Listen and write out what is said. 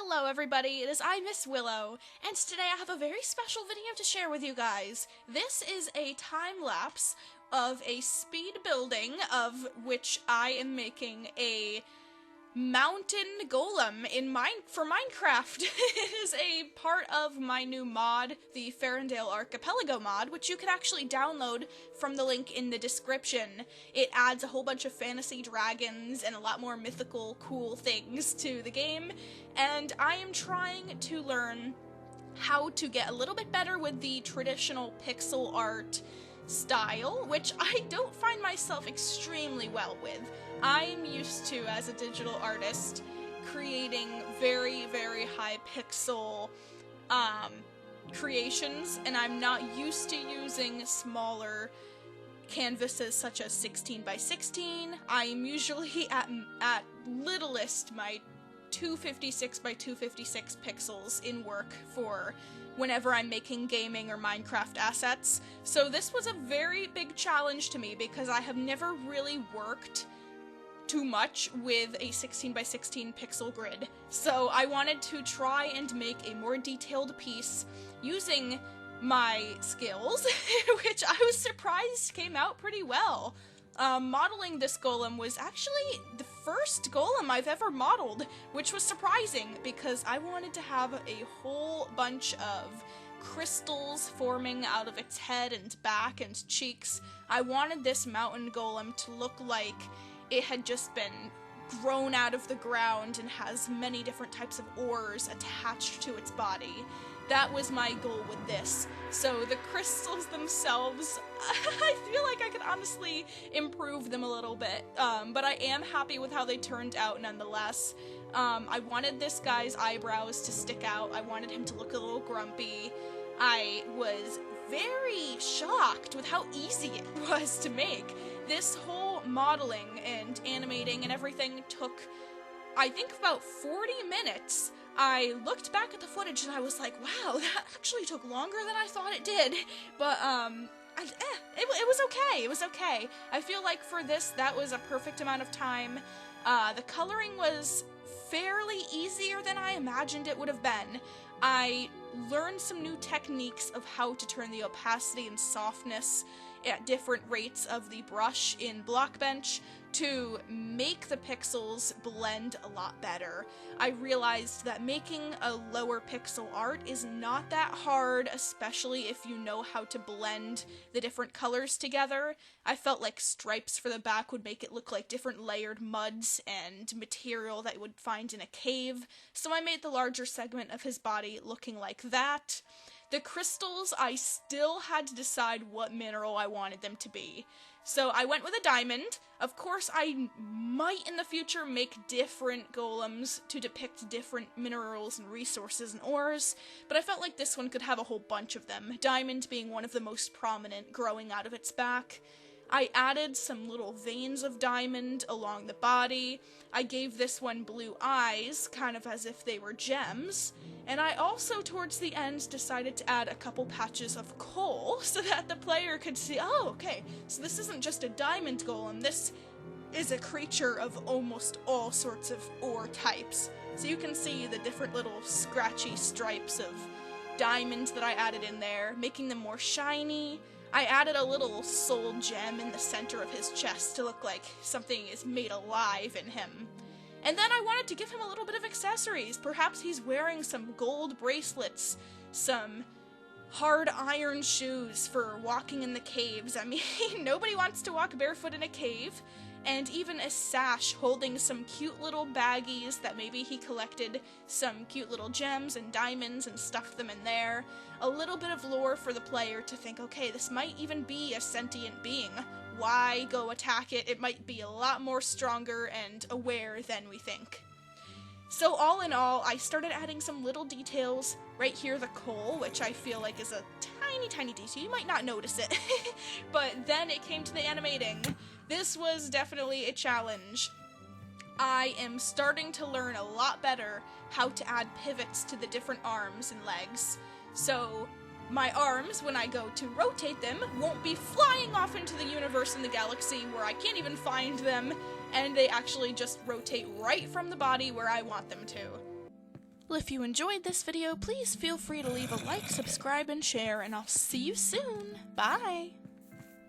Hello everybody, it is I, Miss Willow, and today I have a very special video to share with you guys. This is a time-lapse of a speed building of which I am making a Mountain Golem for Minecraft. It is a part of my new mod, the Farendale Archipelago mod, which you can actually download from the link in the description. It adds a whole bunch of fantasy dragons and a lot more mythical, cool things to the game, and I am trying to learn how to get a little bit better with the traditional pixel art style, which I don't find myself extremely well with. I'm used to, as a digital artist, creating very, very high pixel creations, and I'm not used to using smaller canvases such as 16 by 16. I am usually at littlest my 256 by 256 pixels in work for whenever I'm making gaming or Minecraft assets. So this was a very big challenge to me because I have never really worked too much with a 16 by 16 pixel grid. So I wanted to try and make a more detailed piece using my skills, which I was surprised came out pretty well. Modeling this golem was actually the first golem I've ever modeled, which was surprising because I wanted to have a whole bunch of crystals forming out of its head and back and cheeks. I wanted this mountain golem to look like it had just been grown out of the ground and has many different types of ores attached to its body. That was my goal with this. So the crystals themselves, I feel like I could honestly improve them a little bit, but I am happy with how they turned out nonetheless. I wanted this guy's eyebrows to stick out. I wanted him to look a little grumpy. I was very shocked with how easy it was to make. This whole modeling and animating and everything took, I think, about 40 minutes. I looked back at the footage and I was like, wow, that actually took longer than I thought it did. But, it was okay. It was okay. I feel like for this, that was a perfect amount of time. The coloring was fairly easier than I imagined it would have been. I learned some new techniques of how to turn the opacity and softness at different rates of the brush in BlockBench to make the pixels blend a lot better. I realized that making a lower pixel art is not that hard, especially if you know how to blend the different colors together. I felt like stripes for the back would make it look like different layered muds and material that you would find in a cave, so I made the larger segment of his body looking like that. The crystals, I still had to decide what mineral I wanted them to be. So I went with a diamond. Of course, I might in the future make different golems to depict different minerals and resources and ores, but I felt like this one could have a whole bunch of them, diamond being one of the most prominent growing out of its back. I added some little veins of diamond along the body. I gave this one blue eyes, kind of as if they were gems. And I also, towards the end, decided to add a couple patches of coal so that the player could see, oh, okay, so this isn't just a diamond golem, this is a creature of almost all sorts of ore types. So you can see the different little scratchy stripes of diamonds that I added in there, making them more shiny. I added a little soul gem in the center of his chest to look like something is made alive in him. And then I wanted to give him a little bit of accessories. Perhaps he's wearing some gold bracelets, some hard iron shoes for walking in the caves. I mean, nobody wants to walk barefoot in a cave. And even a sash holding some cute little baggies that maybe he collected some cute little gems and diamonds and stuffed them in there. A little bit of lore for the player to think, okay, this might even be a sentient being. Why go attack it? It might be a lot more stronger and aware than we think. So all in all, I started adding some little details. Right here, the coal, which I feel like is a tiny, tiny detail. You might not notice it. But then it came to the animating. This was definitely a challenge. I am starting to learn a lot better how to add pivots to the different arms and legs. So my arms, when I go to rotate them, won't be flying off into the universe and the galaxy where I can't even find them, and they actually just rotate right from the body where I want them to. Well, if you enjoyed this video, please feel free to leave a like, subscribe, and share, and I'll see you soon. Bye!